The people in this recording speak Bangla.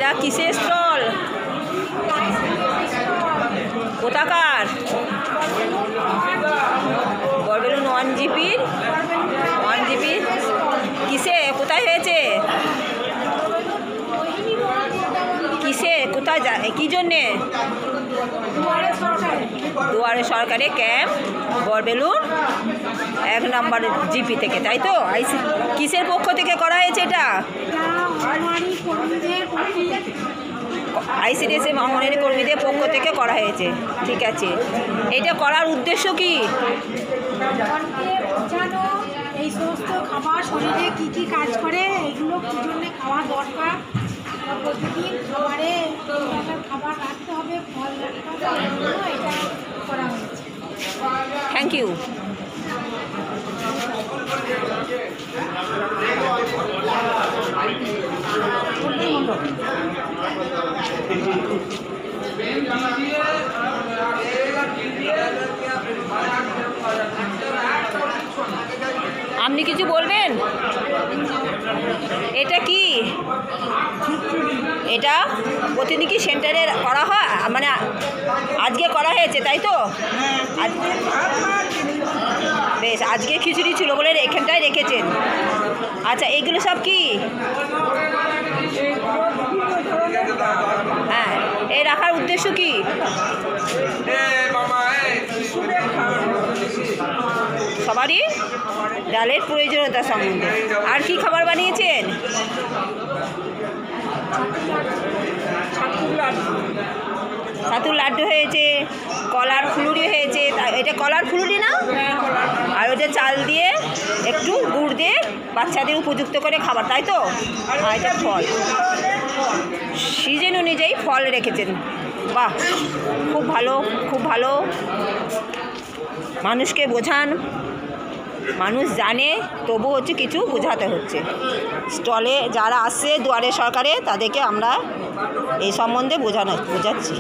এটা কিসের স্টল? কোথাকার? বরবেলুন 1GB কিসে কোথায় হয়েছে? কিসে কোথায় যায় কি জন্যে? দুয়ারে সরকারে ক্যাম্প বরবেলুন 1 নম্বর জিপি থেকে, তাই তো? কিসের পক্ষ থেকে করা হয়েছে এটা? আইসিডিএসের অঙ্গনওয়াড়ি কর্মীদের পক্ষ থেকে করা হয়েছে। ঠিক আছে, এটা করার উদ্দেশ্য কি? এই সমস্ত খাবার শরীরে কী কী কাজ করে, এগুলো কী জন্য খাওয়া দরকার, প্রতিদিন খাবারে খাবার রাখতে হবে, ফল রাখতে হবে, এগুলো এটা করা হয়েছে। Thank you. আপনি কিছু বলবেন? এটা কি? এটা প্রতিনিধি সেন্টারে করা হয়, মানে আজকে করা হয়েছে, তাই তো? বেশ, আজকে খিচুড়ি ছিল বলে এখানটায় রেখেছেন। আচ্ছা, এগুলো সব কি? হ্যাঁ, এই রাখার উদ্দেশ্য কি? সবারই ডালের প্রয়োজনীয়তা সম্বন্ধে। আর কি খাবার বানিয়েছেন? ছাতুর লাড্ডু হয়েছে, কলার ফুলুরি হয়েছে। এটা কলার ফুলুরি না? আর ওটা চাল দিয়ে একটু গুড় দিয়ে বাচ্চাদের উপযুক্ত করে খাবার, তাই তো? আর এটা ফল, সিজন অনুযায়ী ফল রেখেছেন। বাহ, খুব ভালো, খুব ভালো। মানুষকে বোঝান, মানুষ জানে, তবু হচ্ছে কিছু বোঝাতে হচ্ছে। স্টলে যারা আসছে দুয়ারে সরকারে, তাদেরকে আমরা এই সম্বন্ধে বোঝাচ্ছি।